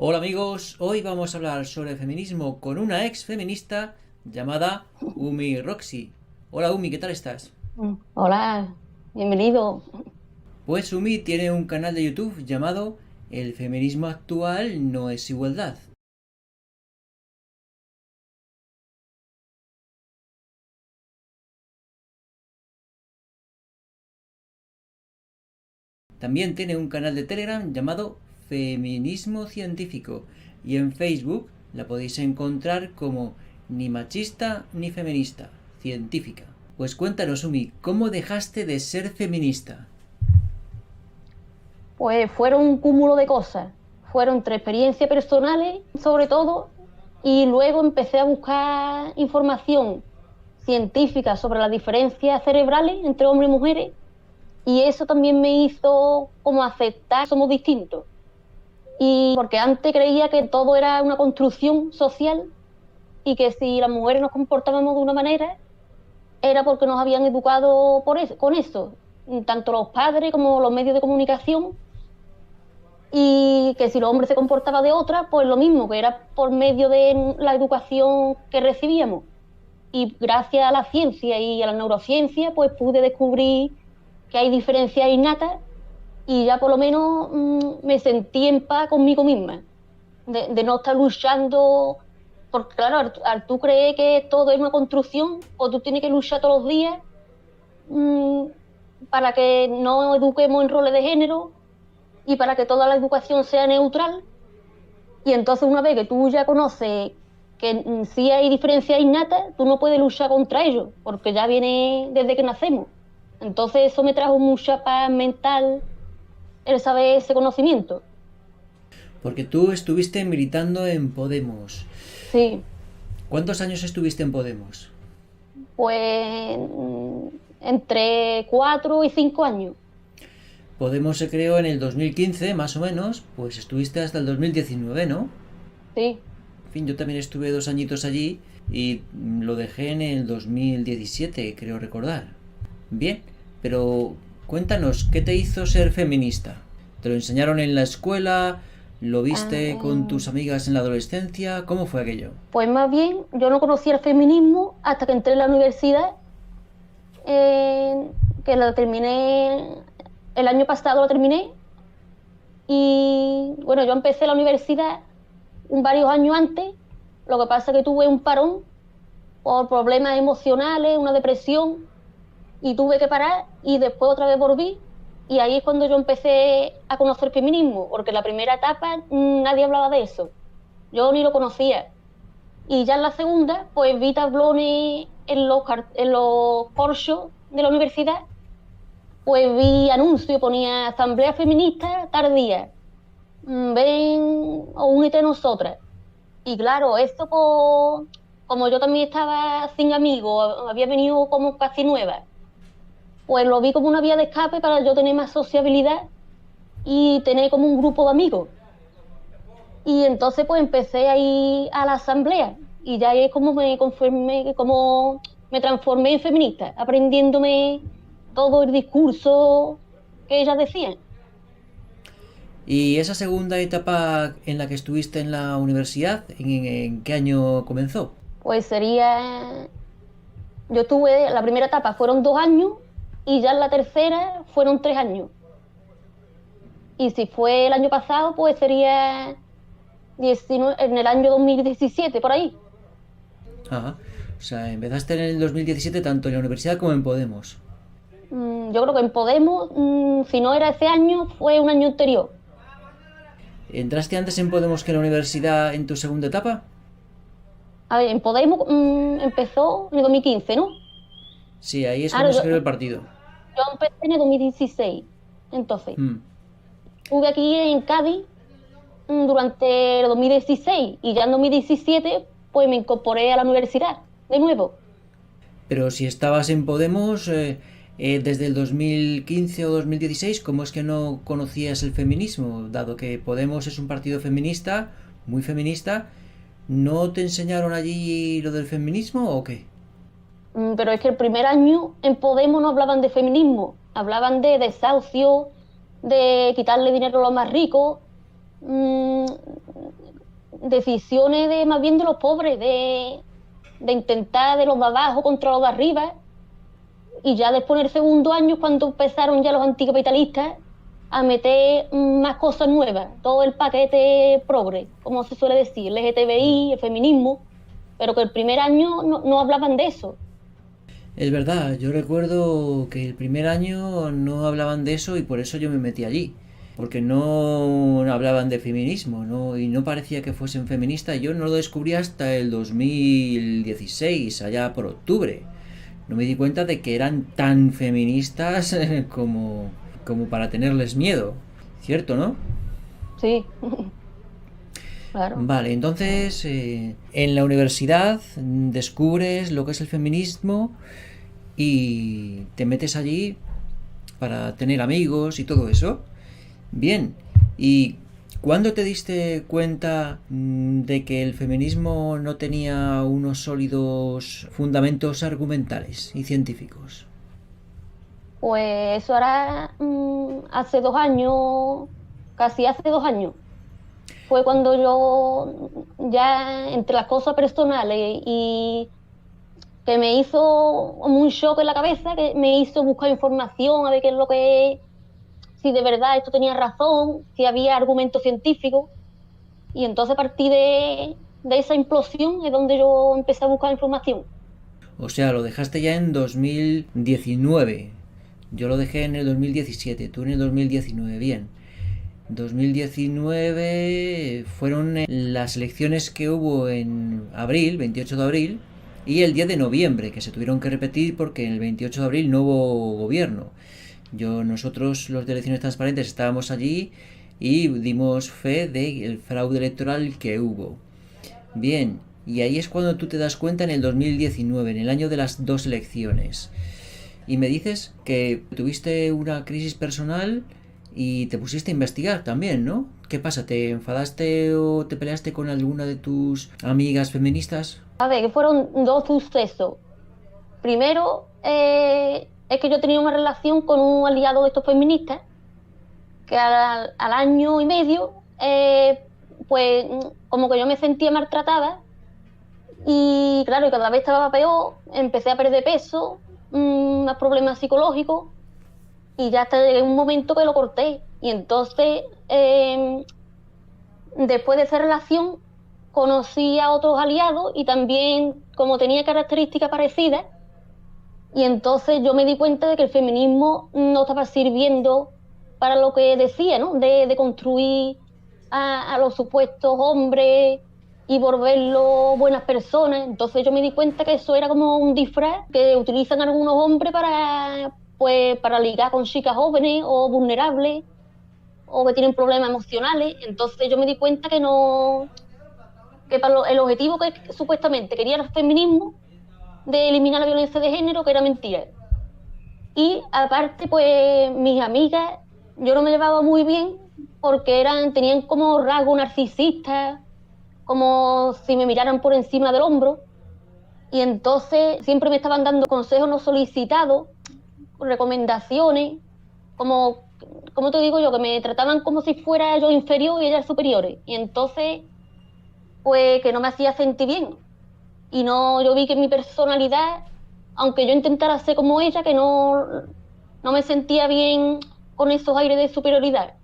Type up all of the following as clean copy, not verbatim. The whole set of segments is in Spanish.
Hola amigos, hoy vamos a hablar sobre el feminismo con una ex feminista llamada Umi Roxy. Hola Umi, ¿qué tal estás? Hola, bienvenido. Pues Umi tiene un canal de YouTube llamado El feminismo actual no es igualdad. También tiene un canal de Telegram llamado Feminismo Científico y en Facebook la podéis encontrar como ni machista ni feminista, científica. Pues cuéntanos Umi, ¿cómo dejaste de ser feminista? Pues fueron un cúmulo de cosas. Fueron entre experiencias personales, sobre todo, y luego empecé a buscar información científica sobre las diferencias cerebrales entre hombres y mujeres, y eso también me hizo como aceptar que somos distintos. Y porque antes creía que todo era una construcción social y que si las mujeres nos comportábamos de una manera, era porque nos habían educado con eso, tanto los padres como los medios de comunicación, y que si el hombre se comportaba de otra, pues lo mismo, que era por medio de la educación que recibíamos. Y gracias a la ciencia y a la neurociencia, pues pude descubrir que hay diferencias innatas y ya por lo menos me sentí en paz conmigo misma, de no estar luchando, porque claro, al tú creer que todo es una construcción, o tú tienes que luchar todos los días mmm, para que no eduquemos en roles de género y para que toda la educación sea neutral. Y entonces una vez que tú ya conoces que sí hay diferencias innatas, tú no puedes luchar contra ellos, porque ya viene desde que nacemos. Entonces eso me trajo mucha paz mental, el saber ese conocimiento. Porque tú estuviste militando en Podemos. Sí, ¿Cuántos años estuviste en Podemos? pues entre 4 y 5 años. Podemos se creó en el 2015, más o menos, pues estuviste hasta el 2019, ¿no? Sí. En fin, yo también estuve 2 añitos allí y lo dejé en el 2017, creo recordar. Bien, pero cuéntanos, ¿qué te hizo ser feminista? ¿Te lo enseñaron en la escuela? ¿Lo viste con Ah, tus amigas en la adolescencia? ¿Cómo fue aquello? pues más bien, yo no conocía el feminismo hasta que entré en la universidad, eh, que lo terminé, el año pasado lo terminé, y bueno, yo empecé la universidad varios años antes, lo que pasa es que tuve un parón por problemas emocionales, una depresión, y tuve que parar y después otra vez volví, y ahí es cuando yo empecé a conocer el feminismo, porque en la primera etapa nadie hablaba de eso, yo ni lo conocía. Y ya en la segunda, pues vi tablones en los corchos de la universidad, pues vi anuncios, ponía asamblea feminista tardía, ven o únete a nosotras. Y claro, esto como yo también estaba sin amigos, había venido como casi nueva, pues lo vi como una vía de escape para yo tener más sociabilidad y tener como un grupo de amigos. Y entonces pues empecé a ir a la asamblea y ya es como me conformé, como me transformé en feminista, aprendiéndome todo el discurso que ellas decían. ¿Y esa segunda etapa en la que estuviste en la universidad, en qué año comenzó? Pues sería, yo tuve, la primera etapa fueron 2 años y ya en la tercera fueron 3 años. Y si fue el año pasado, pues sería 19 en el año 2017 por ahí. Ajá. O sea, empezaste en el 2017 tanto en la universidad como en Podemos. Yo creo que en Podemos, si no era ese año, fue un año anterior. ¿Entraste antes en Podemos que en la universidad en tu segunda etapa? A ver, en Podemos empezó en el 2015, ¿no? Sí, ahí es Ahora cuando se yo, creó el partido. yo empecé en el 2016. Entonces, Mm. estuve aquí en Cádiz durante el 2016 y ya en 2017 pues me incorporé a la universidad de nuevo. Pero si estabas en Podemos desde el 2015 o 2016, ¿cómo es que no conocías el feminismo? Dado que Podemos es un partido feminista, muy feminista, ¿no te enseñaron allí lo del feminismo o qué? Pero es que el primer año en Podemos no hablaban de feminismo, hablaban de desahucio, de quitarle dinero a los más ricos. mm, decisiones de más bien de los pobres, de intentar de los de abajo contra los de arriba. Y ya después en el segundo año, cuando empezaron ya los anticapitalistas a meter más cosas nuevas, todo el paquete progre, como se suele decir, el LGTBI, el feminismo, pero que el primer año no hablaban de eso. Es verdad, yo recuerdo que el primer año no hablaban de eso y por eso yo me metí allí. Porque no hablaban de feminismo, ¿no? Y no parecía que fuesen feministas. Yo no lo descubrí hasta el 2016, allá por octubre. No me di cuenta de que eran tan feministas como para tenerles miedo. ¿Cierto, no? Sí, claro. Vale, entonces en la universidad descubres lo que es el feminismo y te metes allí para tener amigos y todo eso. Bien, ¿y cuándo te diste cuenta de que el feminismo no tenía unos sólidos fundamentos argumentales y científicos? Pues eso era hace 2 años, casi hace 2 años. Fue cuando yo, ya entre las cosas personales y que me hizo un shock en la cabeza, que me hizo buscar información a ver qué es lo que es, si de verdad esto tenía razón, si había argumentos científicos. Y entonces a partir de esa implosión es donde yo empecé a buscar información. O sea, lo dejaste ya en 2019. Yo lo dejé en el 2017, tú en el 2019, bien. 2019 fueron las elecciones que hubo en abril, 28 de abril, y el 10 de noviembre, que se tuvieron que repetir porque en el 28 de abril no hubo gobierno. Nosotros, los de Elecciones Transparentes, estábamos allí y dimos fe del fraude electoral que hubo. Bien, y ahí es cuando tú te das cuenta en el 2019, en el año de las dos elecciones. Y me dices que tuviste una crisis personal y te pusiste a investigar también, ¿no? ¿Qué pasa? ¿Te enfadaste o te peleaste con alguna de tus amigas feministas? A ver, que fueron dos sucesos. Primero, es que yo tenía una relación con un aliado de estos feministas que al año y medio, pues como que yo me sentía maltratada y claro, y cada vez estaba peor, empecé a perder peso, más problemas psicológicos y ya hasta llegué a un momento que lo corté. Y entonces, después de esa relación, conocí a otros aliados y también, como tenía características parecidas, y entonces yo me di cuenta de que el feminismo no estaba sirviendo para lo que decía, ¿no? De construir a los supuestos hombres y volverlos buenas personas. Entonces yo me di cuenta que eso era como un disfraz que utilizan algunos hombres para ligar con chicas jóvenes o vulnerables o que tienen problemas emocionales. Entonces yo me di cuenta que el objetivo que supuestamente quería el feminismo de eliminar la violencia de género, que era mentira. Y aparte, pues mis amigas, yo no me llevaba muy bien porque tenían como rasgos narcisistas, como si me miraran por encima del hombro, y entonces siempre me estaban dando consejos no solicitados, recomendaciones, como te digo yo, que me trataban como si fuera yo inferior y ellas superiores, y entonces pues que no me hacía sentir bien. Y yo vi que mi personalidad, aunque yo intentara ser como ella, que no me sentía bien con esos aires de superioridad.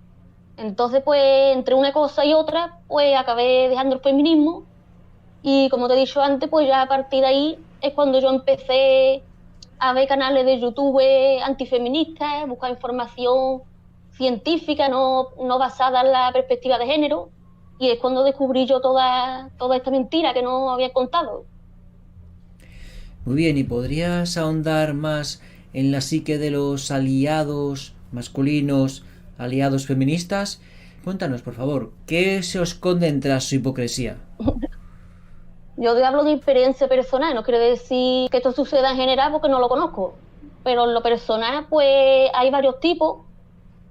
Entonces, pues, entre una cosa y otra, pues acabé dejando el feminismo y, como te he dicho antes, pues ya a partir de ahí es cuando yo empecé a ver canales de YouTube antifeministas, buscar información científica, no basada en la perspectiva de género, y es cuando descubrí yo toda esta mentira que no había contado. Muy bien, ¿y podrías ahondar más en la psique de los aliados masculinos, aliados feministas? Cuéntanos, por favor, ¿qué se esconde tras su hipocresía? Yo te hablo de experiencia personal, no quiere decir que esto suceda en general porque no lo conozco, pero en lo personal pues hay varios tipos.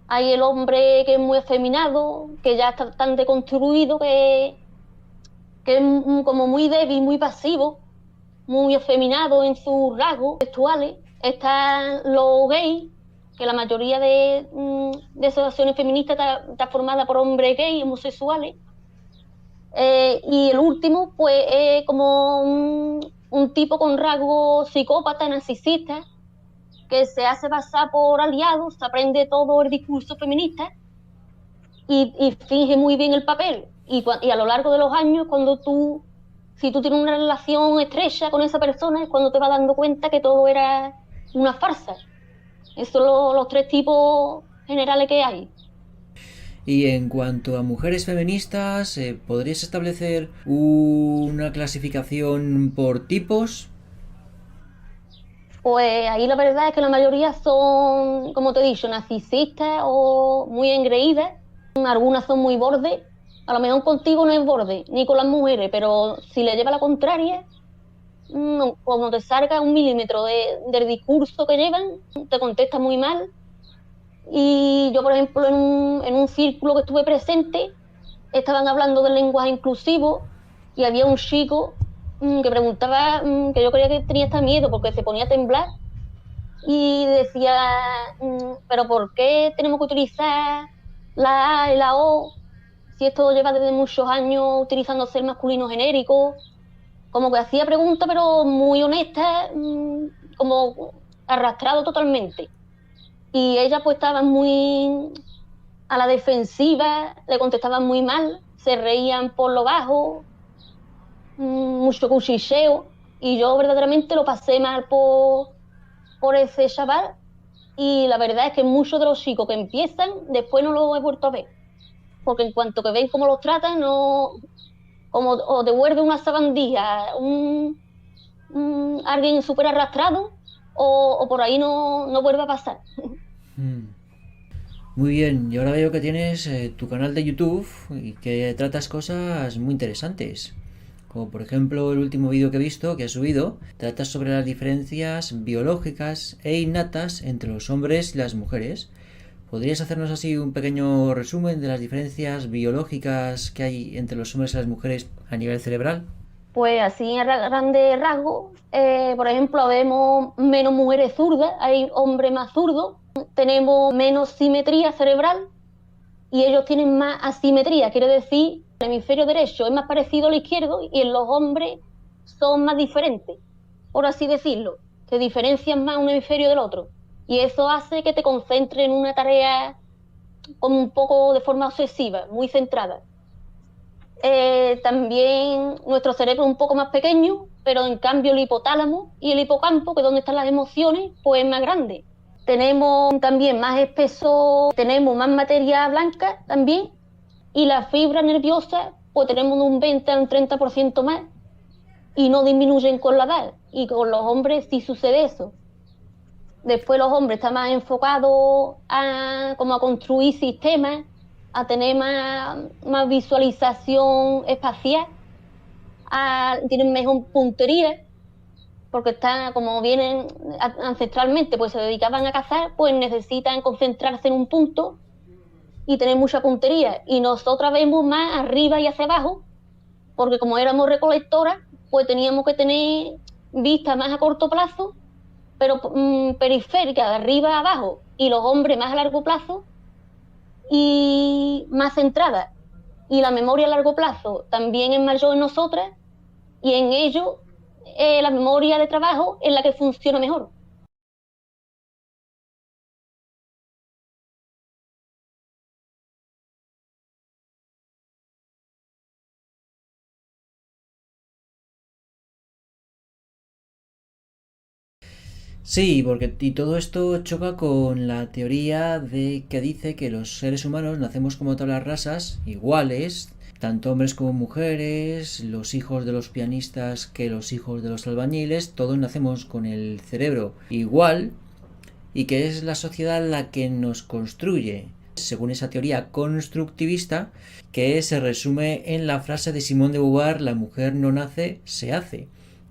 Hay el hombre que es muy afeminado, que ya está tan deconstruido, que es como muy débil, muy pasivo, muy afeminado en sus rasgos sexuales. Están los gays, que la mayoría de asociaciones feministas está formada por hombres gays, homosexuales. Y el último, pues, es como un tipo con rasgos psicópata, narcisista, que se hace pasar por aliado, se aprende todo el discurso feminista y finge muy bien el papel. Y a lo largo de los años, si tú tienes una relación estrecha con esa persona, es cuando te vas dando cuenta que todo era una farsa. Esos son los tres tipos generales que hay. Y en cuanto a mujeres feministas, ¿podrías establecer una clasificación por tipos? Pues ahí la verdad es que la mayoría son, como te he dicho, narcisistas o muy engreídas. Algunas son muy bordes. A lo mejor contigo no es borde, ni con las mujeres, pero si le lleva la contraria, como te salga un milímetro del discurso que llevan, te contesta muy mal. Y yo, por ejemplo, en un círculo que estuve presente, estaban hablando del lenguaje inclusivo y había un chico que preguntaba, que yo creía que tenía hasta miedo porque se ponía a temblar y decía, pero ¿por qué tenemos que utilizar la A y la O si esto lleva desde muchos años utilizándose el masculino genérico? Como que hacía preguntas pero muy honestas, como arrastrado totalmente. Y ella pues estaba muy a la defensiva, le contestaban muy mal, se reían por lo bajo, mucho cuchicheo, y yo verdaderamente lo pasé mal por ese chaval, y la verdad es que muchos de los chicos que empiezan, después no los he vuelto a ver, porque en cuanto que ven cómo los tratan, no, como o devuelve una sabandija, alguien súper arrastrado, o por ahí no vuelve a pasar. Mm. Muy bien, y ahora veo que tienes tu canal de YouTube y que tratas cosas muy interesantes. Como por ejemplo el último vídeo que he visto, que has subido, tratas sobre las diferencias biológicas e innatas entre los hombres y las mujeres. ¿Podrías hacernos así un pequeño resumen de las diferencias biológicas que hay entre los hombres y las mujeres a nivel cerebral? Pues así a grandes rasgos, por ejemplo, vemos menos mujeres zurdas, hay hombres más zurdos, tenemos menos simetría cerebral y ellos tienen más asimetría, quiere decir, el hemisferio derecho es más parecido al izquierdo y en los hombres son más diferentes, por así decirlo, se diferencian más un hemisferio del otro. Y eso hace que te concentres en una tarea como un poco de forma obsesiva, muy centrada. También nuestro cerebro es un poco más pequeño, pero en cambio el hipotálamo y el hipocampo, que es donde están las emociones, pues es más grande. Tenemos también más espeso, tenemos más materia blanca también, y la fibra nerviosa, pues tenemos un 20 a un 30% más, y no disminuyen con la edad, y con los hombres sí sucede eso. Después los hombres están más enfocados como a construir sistemas, a tener más visualización espacial, tienen mejor puntería, porque están, como vienen ancestralmente, pues se dedicaban a cazar, pues necesitan concentrarse en un punto y tener mucha puntería. Y nosotras vemos más arriba y hacia abajo, porque como éramos recolectoras, pues teníamos que tener vista más a corto plazo, pero periférica, de arriba a abajo, y los hombres más a largo plazo y más centrada. Y la memoria a largo plazo también es mayor en nosotras, y en ello la memoria de trabajo es la que funciona mejor. Sí, porque y todo esto choca con la teoría de que dice que los seres humanos nacemos como todas las razas iguales, tanto hombres como mujeres, los hijos de los pianistas que los hijos de los albañiles, todos nacemos con el cerebro igual y que es la sociedad la que nos construye, según esa teoría constructivista que se resume en la frase de Simone de Beauvoir: la mujer no nace, se hace,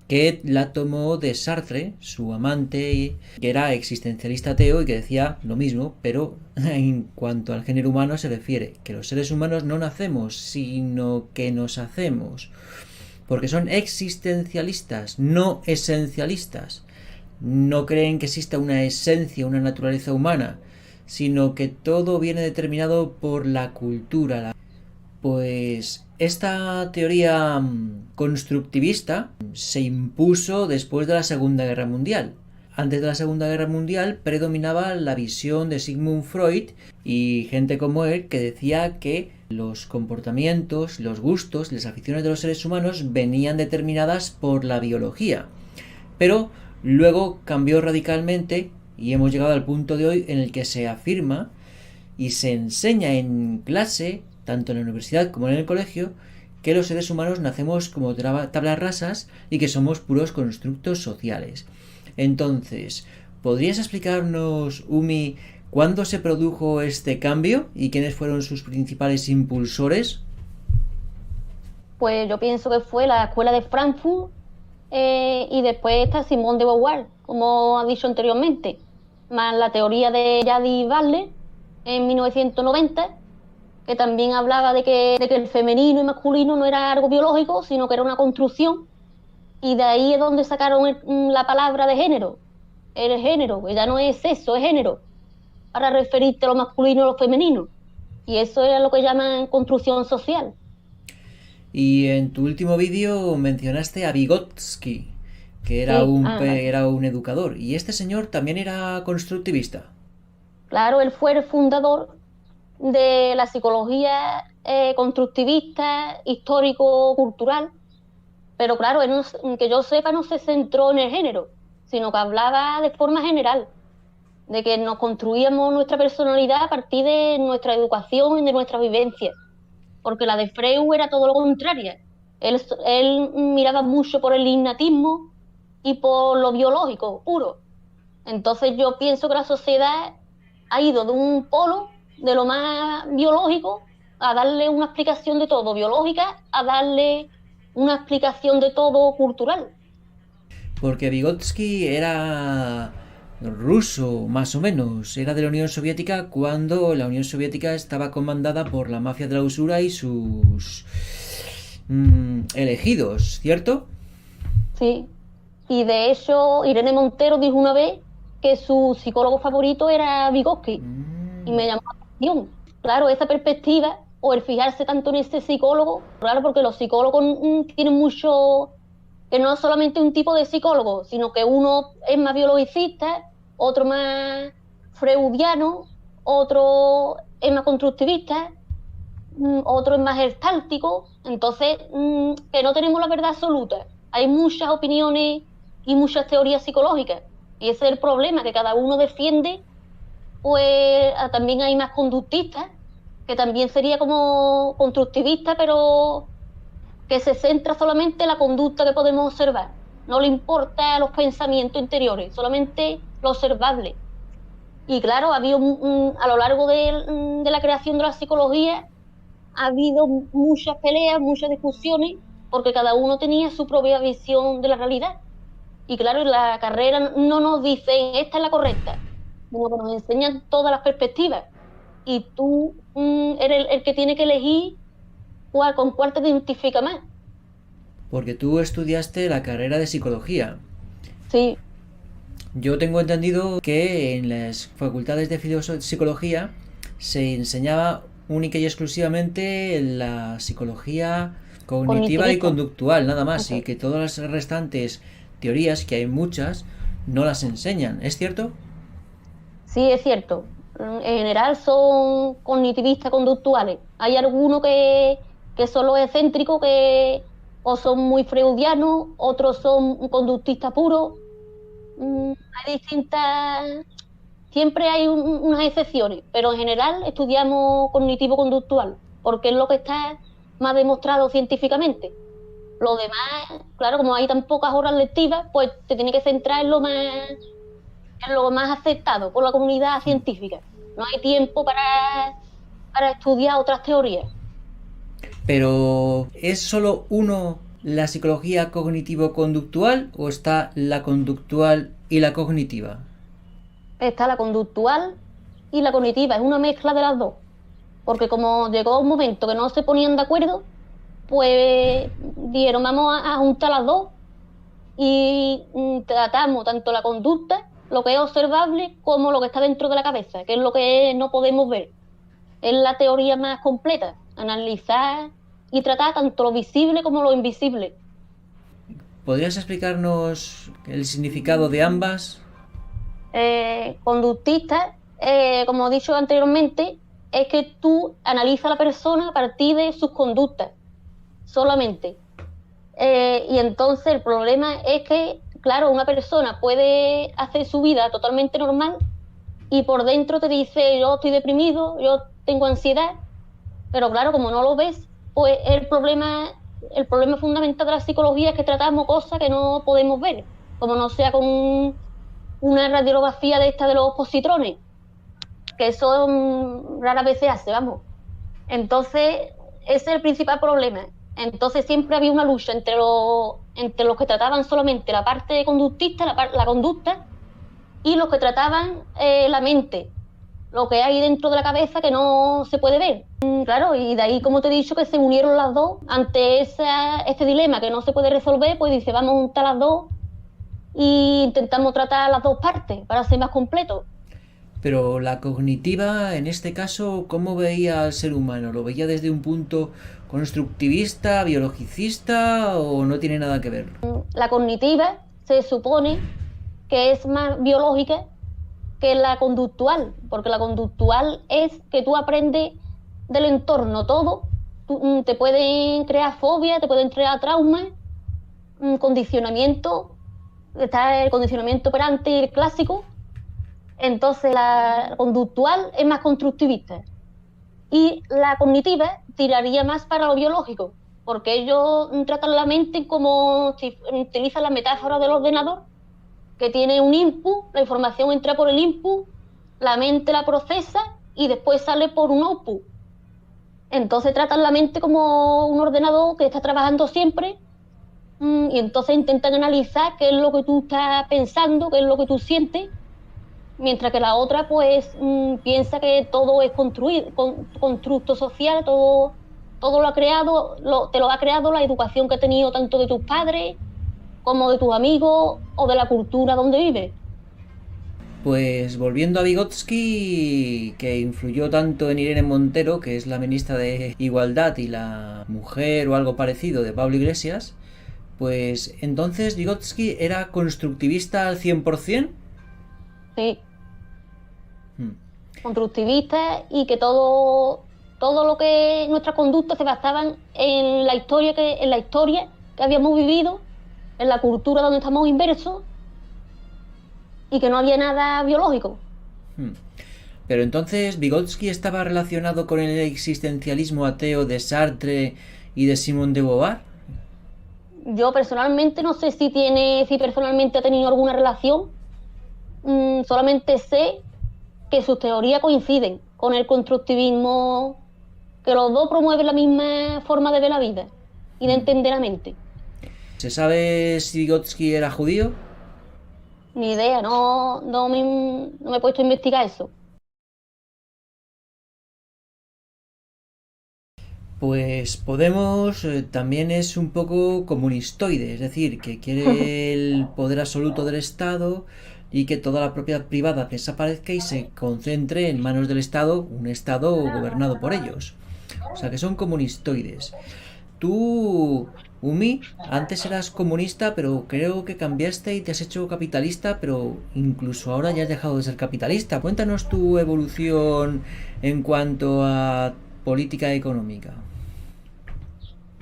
que la tomó de Sartre, su amante, que era existencialista ateo y que decía lo mismo, pero en cuanto al género humano se refiere, que los seres humanos no nacemos, sino que nos hacemos, porque son existencialistas, no esencialistas. No creen que exista una esencia, una naturaleza humana, sino que todo viene determinado por la cultura, Pues esta teoría constructivista se impuso después de la Segunda Guerra Mundial. Antes de la Segunda Guerra Mundial predominaba la visión de Sigmund Freud y gente como él que decía que los comportamientos, los gustos, las aficiones de los seres humanos venían determinadas por la biología. Pero luego cambió radicalmente y hemos llegado al punto de hoy en el que se afirma y se enseña en clase, tanto en la universidad como en el colegio, que los seres humanos nacemos como tablas rasas y que somos puros constructos sociales. Entonces, ¿podrías explicarnos, Umi, cuándo se produjo este cambio y quiénes fueron sus principales impulsores? Pues yo pienso que fue la escuela de Frankfurt, y después está Simone de Beauvoir, como ha dicho anteriormente, más la teoría de Jadi Butler en 1990, que también hablaba de que el femenino y masculino no era algo biológico, sino que era una construcción, y de ahí es donde sacaron la palabra de género, el género, que ya no es sexo, es género, para referirte a lo masculino y a lo femenino, y eso era lo que llaman construcción social. Y en tu último vídeo mencionaste a Vygotsky, que Sí, era un educador, y este señor también era constructivista. claro, él fue el fundador de la psicología constructivista, histórico-cultural, pero claro, él no, que yo sepa no se centró en el género, sino que hablaba de forma general, de que nos construíamos nuestra personalidad a partir de nuestra educación y de nuestra vivencia, porque la de Freud era todo lo contrario. Él miraba mucho por el innatismo y por lo biológico, puro. Entonces yo pienso que la sociedad ha ido de un polo de lo más biológico a darle una explicación de todo biológica, a darle una explicación de todo cultural. Porque Vygotsky era ruso, más o menos. Era de la Unión Soviética cuando la Unión Soviética estaba comandada por la mafia de la usura y sus elegidos, ¿cierto? Sí. Y de hecho, Irene Montero dijo una vez que su psicólogo favorito era Vygotsky. Y me llamó la atención. Claro, esa perspectiva, o el fijarse tanto en ese psicólogo, claro, porque los psicólogos tienen mucho, que no es solamente un tipo de psicólogo, sino que uno es más biologicista, otro más freudiano, otro es más constructivista, otro es más gestáltico. Entonces, que no tenemos la verdad absoluta. Hay muchas opiniones y muchas teorías psicológicas. Y ese es el problema, que cada uno defiende. Pues también hay más conductistas, que también sería como constructivista, pero que se centra solamente en la conducta que podemos observar. No le importa los pensamientos interiores, solamente lo observable. Y claro, ha habido a lo largo de la creación de la psicología, ha habido muchas peleas, muchas discusiones, porque cada uno tenía su propia visión de la realidad. Y claro, en la carrera no nos dicen esta es la correcta, sino que nos enseñan todas las perspectivas. Y tú eres el que tiene que elegir con cuál te identifica más. Porque tú estudiaste la carrera de psicología. Sí, Yo tengo entendido que en las facultades de psicología se enseñaba única y exclusivamente la psicología cognitiva y cognitivista. conductual, nada más, y Okay. que todas las restantes teorías, que hay muchas, no las enseñan. ¿Es cierto? Sí, es cierto. En general son cognitivistas conductuales. Hay algunos que son los excéntricos, que o son muy freudianos, otros son conductistas puros. Hay distintas. Siempre hay unas excepciones, pero en general estudiamos cognitivo-conductual, porque es lo que está más demostrado científicamente. Lo demás, claro, como hay tan pocas horas lectivas, pues te tienes que centrar en lo más aceptado por la comunidad científica. No hay tiempo para estudiar otras teorías. Pero ¿es solo uno la psicología cognitivo-conductual o está la conductual y la cognitiva? Está la conductual y la cognitiva, es una mezcla de las dos. Porque como llegó un momento que no se ponían de acuerdo, pues dijeron, vamos a juntar las dos y tratamos tanto la conducta, lo que es observable, como lo que está dentro de la cabeza, que es lo que no podemos ver. Es la teoría más completa. analizar y tratar tanto lo visible como lo invisible. ¿Podrías explicarnos el significado de ambas? Conductista, como he dicho anteriormente, es que tú analizas a la persona a partir de sus conductas solamente. Y entonces el problema es que, claro, una persona puede hacer su vida totalmente normal y por dentro te dice yo estoy deprimido, yo tengo ansiedad, pero claro, como no lo ves, pues el problema fundamental de la psicología es que tratamos cosas que no podemos ver, como no sea con una radiografía de esta de los positrones, que eso rara vez se hace, vamos. Entonces, ese es el principal problema. Entonces siempre había una lucha entre los que trataban solamente la parte conductista, la conducta, y los que trataban la mente, lo que hay dentro de la cabeza que no se puede ver. Claro, y de ahí, como te he dicho, que se unieron las dos ante ese dilema que no se puede resolver, pues dice, vamos a juntar las dos e intentamos tratar las dos partes para ser más completo. Pero la cognitiva, en este caso, ¿cómo veía al ser humano? ¿Lo veía desde un punto constructivista, biologicista o no tiene nada que ver? La cognitiva se supone que es más biológica que la conductual, porque la conductual es que tú aprendes del entorno todo, te pueden crear fobia, te pueden crear traumas, condicionamiento, está el condicionamiento operante y el clásico. Entonces la conductual es más constructivista y la cognitiva tiraría más para lo biológico, porque ellos tratan la mente como si utilizan la metáfora del ordenador, que tiene un input, la información entra por el input, la mente la procesa y después sale por un output. Entonces tratan la mente como un ordenador que está trabajando siempre y entonces intentan analizar qué es lo que tú estás pensando, qué es lo que tú sientes, mientras que la otra pues piensa que todo es constructo social, todo lo ha creado, te lo ha creado la educación que ha tenido tanto de tus padres como de tus amigos o de la cultura donde vives. Pues volviendo a Vygotsky, que influyó tanto en Irene Montero, que es la ministra de Igualdad y la mujer o algo parecido de Pablo Iglesias, pues entonces Vygotsky era constructivista al 100%. Sí, Hmm. constructivista y que todo lo que nuestras conductas se basaban en en la historia que habíamos vivido, en la cultura donde estamos inmersos y que no había nada biológico. Hmm. Pero entonces Vygotsky estaba relacionado con el existencialismo ateo de Sartre y de Simone de Beauvoir. Yo personalmente no sé si personalmente ha tenido alguna relación, solamente sé que sus teorías coinciden con el constructivismo, que los dos promueven la misma forma de ver la vida y de entender la mente. ¿Se sabe si Vygotsky era judío? Ni idea, no me he puesto a investigar eso. Pues Podemos también es un poco comunistoide, es decir, que quiere el poder absoluto del Estado y que toda la propiedad privada desaparezca y se concentre en manos del Estado, un Estado gobernado por ellos. O sea que son comunistoides. Tú, Umi, antes eras comunista, pero creo que cambiaste y te has hecho capitalista, pero incluso ahora ya has dejado de ser capitalista. Cuéntanos tu evolución en cuanto a política económica.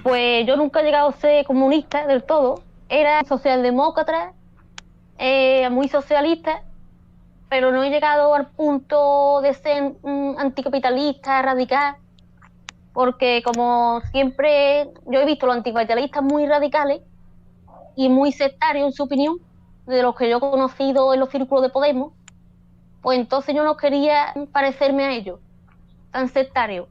Pues yo nunca he llegado a ser comunista del todo, era socialdemócrata, muy socialista, pero no he llegado al punto de ser anticapitalista, radical, porque como siempre yo he visto los anticapitalistas muy radicales y muy sectarios en su opinión, de los que yo he conocido en los círculos de Podemos, pues entonces yo no quería parecerme a ellos, tan sectarios.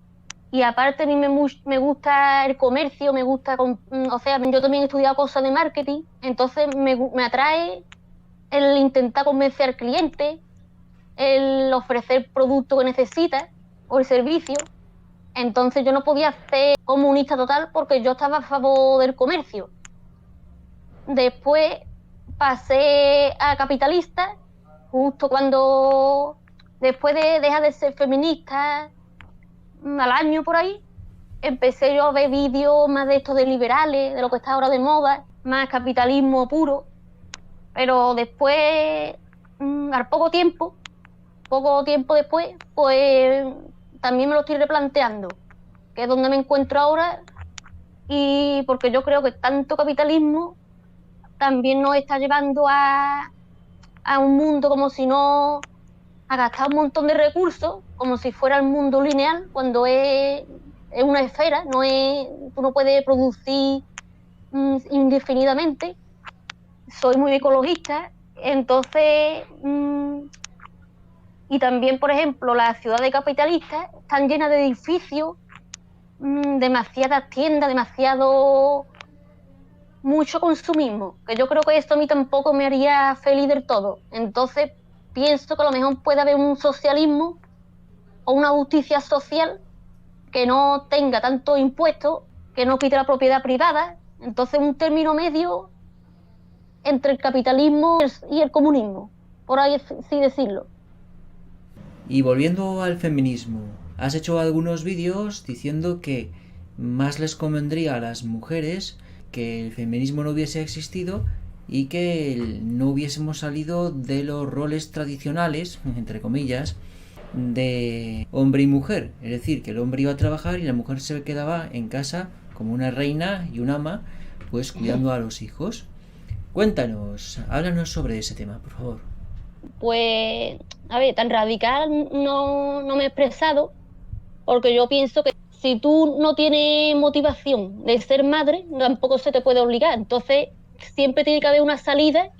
Y aparte a mí me gusta el comercio, me gusta, o sea, yo también he estudiado cosas de marketing, entonces me atrae el intentar convencer al cliente, el ofrecer el producto que necesita o el servicio. Entonces yo no podía ser comunista total porque yo estaba a favor del comercio. Después pasé a capitalista, justo después de dejar de ser feminista, al año por ahí, empecé yo a ver vídeos más de estos de liberales, de lo que está ahora de moda, más capitalismo puro, pero después, al poco tiempo después, pues también me lo estoy replanteando, que es donde me encuentro ahora, y porque yo creo que tanto capitalismo también nos está llevando a un mundo como si no, a gastar un montón de recursos, como si fuera el mundo lineal, cuando es una esfera, tú no puedes producir indefinidamente. Soy muy ecologista, entonces, y también, por ejemplo, las ciudades capitalistas están llenas de edificios, demasiadas tiendas, mucho consumismo, que yo creo que esto a mí tampoco me haría feliz del todo. Entonces pienso que a lo mejor puede haber un socialismo o una justicia social que no tenga tanto impuestos, que no quite la propiedad privada. Entonces un término medio entre el capitalismo y el comunismo, por ahí sí decirlo. Y volviendo al feminismo, has hecho algunos vídeos diciendo que más les convendría a las mujeres que el feminismo no hubiese existido y que no hubiésemos salido de los roles tradicionales, entre comillas, de hombre y mujer. Es decir, que el hombre iba a trabajar y la mujer se quedaba en casa como una reina y un ama, pues cuidando a los hijos. Cuéntanos, háblanos sobre ese tema, por favor. Pues, a ver, tan radical no me he expresado, porque yo pienso que si tú no tienes motivación de ser madre, tampoco se te puede obligar. Entonces, siempre tiene que haber una salida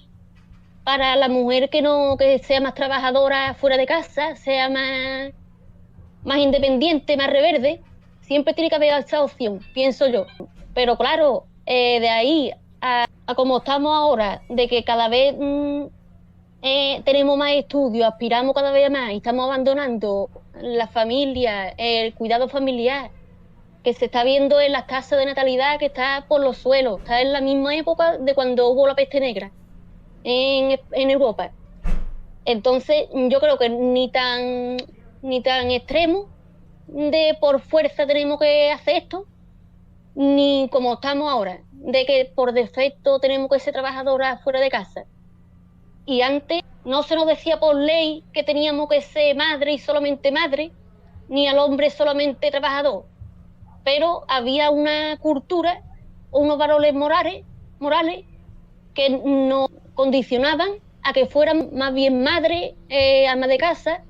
para la mujer que sea más trabajadora fuera de casa, sea más independiente, más reverde. Siempre tiene que haber esa opción, pienso yo. Pero claro, de ahí a como estamos ahora, de que cada vez tenemos más estudios, aspiramos cada vez más y estamos abandonando la familia, el cuidado familiar, que se está viendo en las tasas de natalidad que está por los suelos, está en la misma época de cuando hubo la peste negra en Europa. Entonces yo creo que ni tan extremo de por fuerza tenemos que hacer esto, ni como estamos ahora, de que por defecto tenemos que ser trabajadoras fuera de casa. Y antes no se nos decía por ley que teníamos que ser madre y solamente madre, ni al hombre solamente trabajador, pero había una cultura, unos valores morales que nos condicionaban a que fueran más bien madre, ama de casa,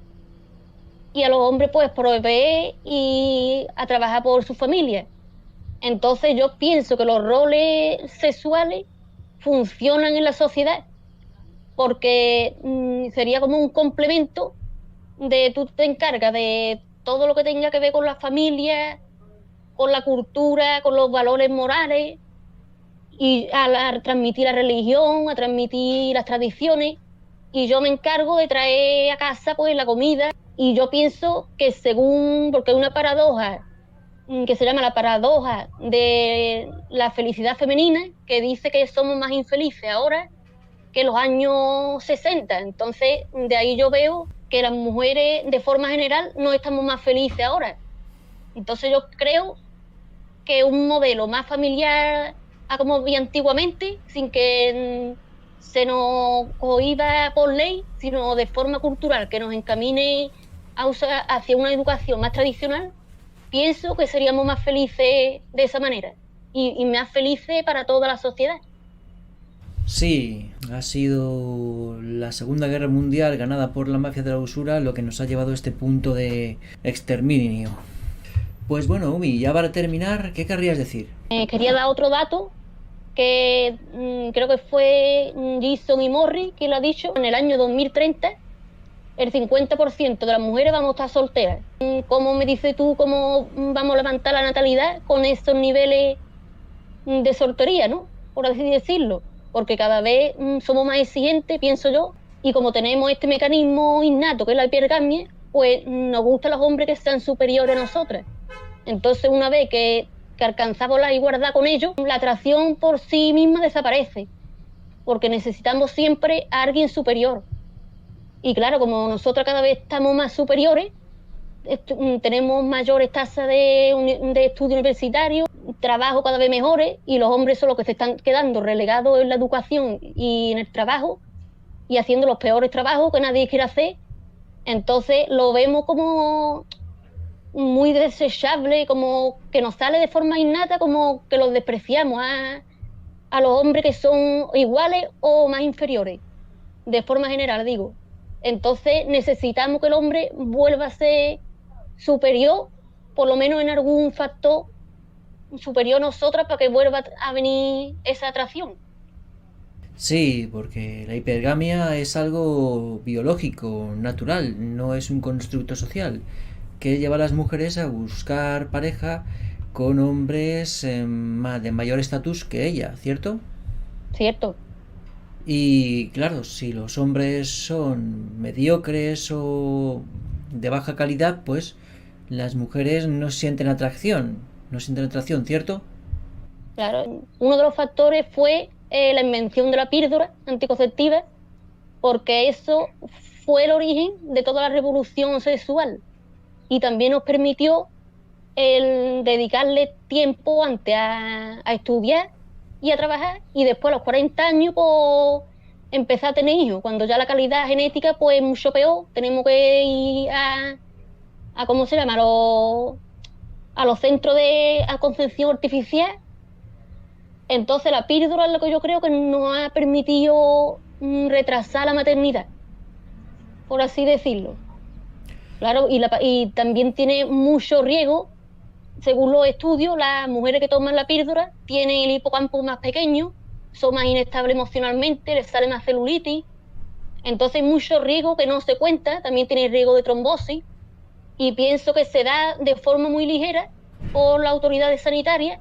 y a los hombres pues proveer y a trabajar por su familia. Entonces yo pienso que los roles sexuales funcionan en la sociedad porque sería como un complemento de tú te encargas de todo lo que tenga que ver con la familia, con la cultura, con los valores morales, y a transmitir la religión, a transmitir las tradiciones, y yo me encargo de traer a casa pues la comida. Y yo pienso que porque hay una paradoja que se llama la paradoja de la felicidad femenina, que dice que somos más infelices ahora que los años 60. Entonces, de ahí yo veo que las mujeres, de forma general, no estamos más felices ahora. Entonces yo creo que un modelo más familiar a como había antiguamente, sin que se nos cohiba por ley, sino de forma cultural, que nos encamine hacia una educación más tradicional, pienso que seríamos más felices de esa manera y más felices para toda la sociedad. Sí, ha sido la Segunda Guerra Mundial ganada por la mafia de la usura lo que nos ha llevado a este punto de exterminio. Pues bueno, Umi, ya para terminar, ¿qué querrías decir? Quería dar otro dato que creo que fue Gison y Morris quien lo ha dicho. En el año 2030 el 50% de las mujeres vamos a estar solteras. ¿Cómo me dices tú cómo vamos a levantar la natalidad con estos niveles de soltería, ¿no? Por así decirlo. Porque cada vez somos más exigentes, pienso yo, y como tenemos este mecanismo innato que es la hipergamia, pues nos gustan los hombres que sean superiores a nosotras. Entonces, una vez que alcanzamos la igualdad con ellos, la atracción por sí misma desaparece, porque necesitamos siempre a alguien superior. Y claro, como nosotras cada vez estamos más superiores, tenemos mayores tasas de estudio universitario, trabajo cada vez mejores, y los hombres son los que se están quedando relegados en la educación y en el trabajo y haciendo los peores trabajos que nadie quiere hacer. Entonces lo vemos como muy desechable, como que nos sale de forma innata, como que los despreciamos a los hombres que son iguales o más inferiores, de forma general digo. Entonces necesitamos que el hombre vuelva a ser superior, por lo menos en algún factor superior a nosotras, para que vuelva a venir esa atracción. Sí, porque la hipergamia es algo biológico, natural, no es un constructo social, que lleva a las mujeres a buscar pareja con hombres de mayor estatus que ella, ¿cierto? Cierto. Y claro, si los hombres son mediocres o de baja calidad, pues las mujeres no sienten atracción, no sienten atracción, ¿cierto? Claro, uno de los factores fue la invención de la píldora anticonceptiva, porque eso fue el origen de toda la revolución sexual y también nos permitió el dedicarle tiempo antes a estudiar y a trabajar, y después a los 40 años pues empezar a tener hijos, cuando ya la calidad genética pues es mucho peor, tenemos que ir a ¿cómo se llama? A los centros de concepción artificial. Entonces la píldora es lo que yo creo que nos ha permitido retrasar la maternidad, por así decirlo. Claro, y también tiene mucho riesgo. Según los estudios, las mujeres que toman la píldora tienen el hipocampo más pequeño, son más inestables emocionalmente, les sale más celulitis. Entonces hay mucho riesgo que no se cuenta, también tiene riesgo de trombosis, y pienso que se da de forma muy ligera por las autoridades sanitarias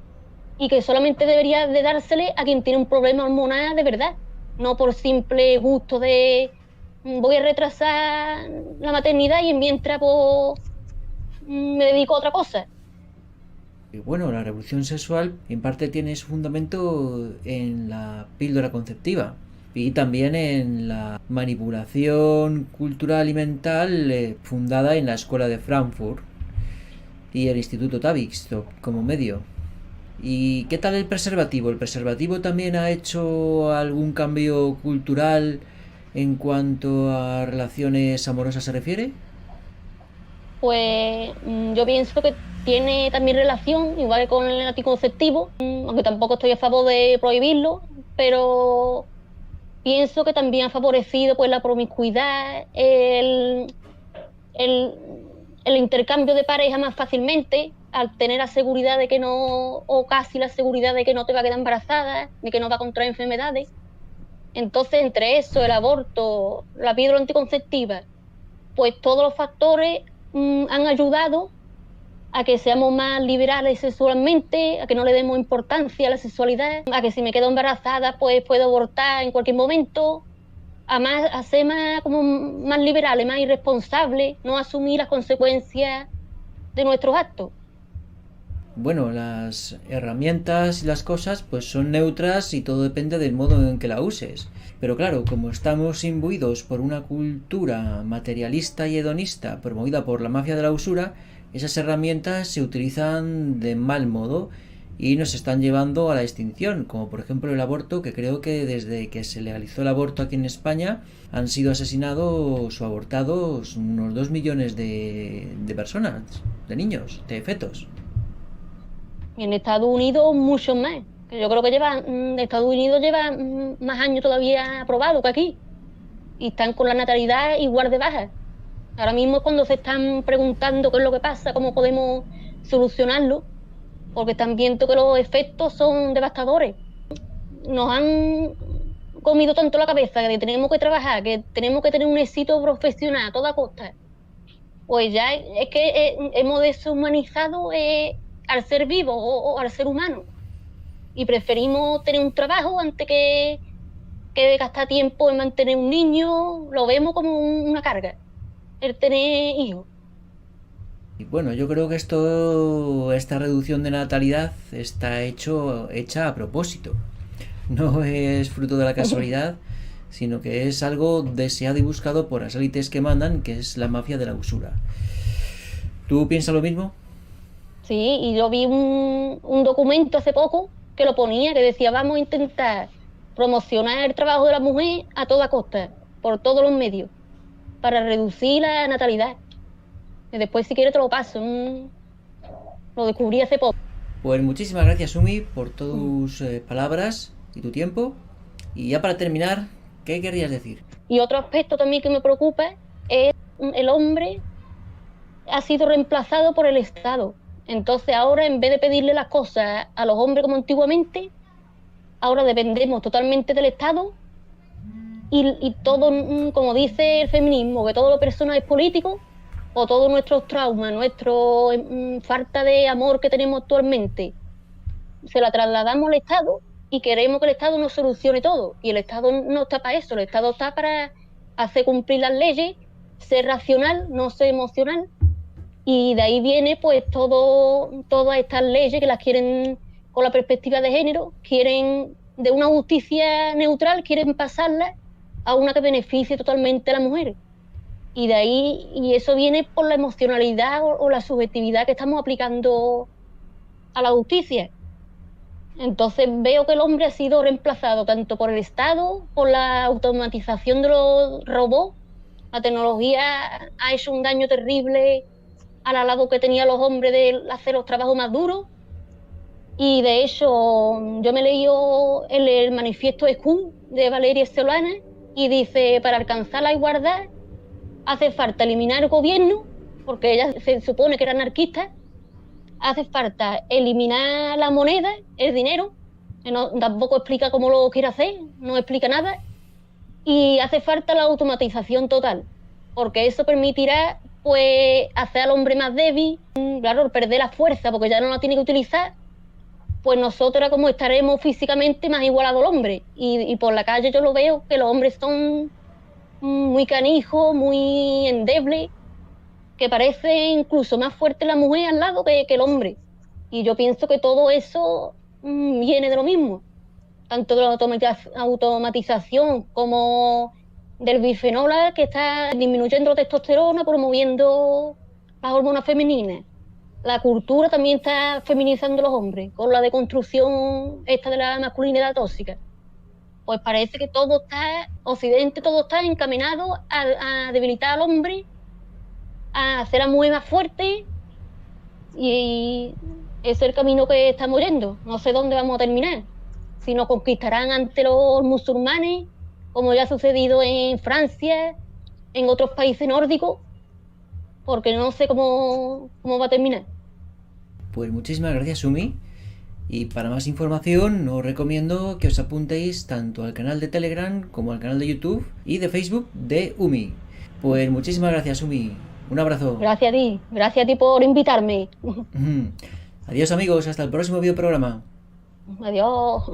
y que solamente debería de dársele a quien tiene un problema hormonal de verdad, no por simple gusto de voy a retrasar la maternidad y mientras pues, me dedico a otra cosa. Y bueno, la revolución sexual en parte tiene su fundamento en la píldora conceptiva y también en la manipulación cultural y mental fundada en la Escuela de Frankfurt y el Instituto Tavistock como medio. ¿Y qué tal el preservativo? ¿El preservativo también ha hecho algún cambio cultural en cuanto a relaciones amorosas se refiere? Pues yo pienso que tiene también relación, igual que con el anticonceptivo, aunque tampoco estoy a favor de prohibirlo, pero pienso que también ha favorecido pues la promiscuidad, el, el intercambio de pareja más fácilmente, al tener la seguridad de que no, o casi la seguridad de que no te va a quedar embarazada, de que no va a contraer enfermedades. Entonces, entre eso, el aborto, la píldora anticonceptiva, pues todos los factores han ayudado a que seamos más liberales sexualmente, a que no le demos importancia a la sexualidad, a que si me quedo embarazada pues puedo abortar en cualquier momento, a ser más, como más liberales, más irresponsables, no asumir las consecuencias de nuestros actos. Bueno, las herramientas y las cosas pues son neutras y todo depende del modo en que la uses. Pero claro, como estamos imbuidos por una cultura materialista y hedonista promovida por la mafia de la usura, esas herramientas se utilizan de mal modo y nos están llevando a la extinción, como por ejemplo el aborto, que creo que desde que se legalizó el aborto aquí en España han sido asesinados o abortados unos 2 millones de personas, de niños, de fetos. Y en Estados Unidos mucho más, que yo creo que Estados Unidos lleva más años todavía aprobado que aquí, y están con la natalidad igual de baja. Ahora mismo es cuando se están preguntando qué es lo que pasa, cómo podemos solucionarlo, porque están viendo que los efectos son devastadores. Nos han comido tanto la cabeza que tenemos que trabajar, que tenemos que tener un éxito profesional a toda costa. Pues ya es que hemos deshumanizado al ser vivo o al ser humano. Y preferimos tener un trabajo antes que gastar tiempo en mantener un niño. Lo vemos como una carga, el tener hijos. Y bueno, yo creo que esta reducción de natalidad está hecha a propósito. No es fruto de la casualidad, sino que es algo deseado y buscado por las élites que mandan, que es la mafia de la usura. ¿Tú piensas lo mismo? Sí, y yo vi un documento hace poco que lo ponía, que decía, vamos a intentar promocionar el trabajo de la mujer a toda costa, por todos los medios, para reducir la natalidad. Y después, si quieres, te lo paso. Lo descubrí hace poco. Pues muchísimas gracias, Sumi, por tus palabras y tu tiempo. Y ya para terminar, ¿qué querrías decir? Y otro aspecto también que me preocupa es el hombre ha sido reemplazado por el Estado. Entonces ahora, en vez de pedirle las cosas a los hombres como antiguamente, ahora dependemos totalmente del Estado y todo, como dice el feminismo, que todo lo personal es político, o todos nuestros traumas, nuestra falta de amor que tenemos actualmente, se la trasladamos al Estado y queremos que el Estado nos solucione todo. Y el Estado no está para eso, el Estado está para hacer cumplir las leyes, ser racional, no ser emocional. Y de ahí viene pues todas estas leyes que las quieren con la perspectiva de género, quieren de una justicia neutral, quieren pasarla a una que beneficie totalmente a la mujer. Y de ahí, y eso viene por la emocionalidad o la subjetividad que estamos aplicando a la justicia. Entonces veo que el hombre ha sido reemplazado tanto por el Estado, por la automatización de los robots. La tecnología ha hecho un daño terrible a la labor que tenían los hombres de hacer los trabajos más duros. Y de hecho, yo me he leído el manifiesto SCU de Valeria Solana y dice, para alcanzar la igualdad hace falta eliminar el gobierno, porque ella se supone que era anarquista, hace falta eliminar la moneda, el dinero, que tampoco explica cómo lo quiere hacer, no explica nada, y hace falta la automatización total, porque eso permitirá pues hacer al hombre más débil, claro, perder la fuerza, porque ya no la tiene que utilizar, pues nosotros como estaremos físicamente más igualados al hombre, y por la calle yo lo veo, que los hombres son muy canijos, muy endebles, que parece incluso más fuerte la mujer al lado que el hombre. Y yo pienso que todo eso viene de lo mismo, tanto de la automatización como del bifenol A, que está disminuyendo la testosterona, promoviendo las hormonas femeninas. La cultura también está feminizando a los hombres, con la deconstrucción esta de la masculinidad tóxica. Pues parece que todo está, Occidente, todo está encaminado a debilitar al hombre, a hacer a la mujer más fuerte, y ese es el camino que estamos yendo. No sé dónde vamos a terminar. Si nos conquistarán ante los musulmanes, como ya ha sucedido en Francia, en otros países nórdicos, porque no sé cómo va a terminar. Pues muchísimas gracias, Sumi. Y para más información os recomiendo que os apuntéis tanto al canal de Telegram como al canal de YouTube y de Facebook de UMI. Pues muchísimas gracias, UMI. Un abrazo. Gracias a ti por invitarme. Adiós amigos, hasta el próximo videoprograma. Adiós.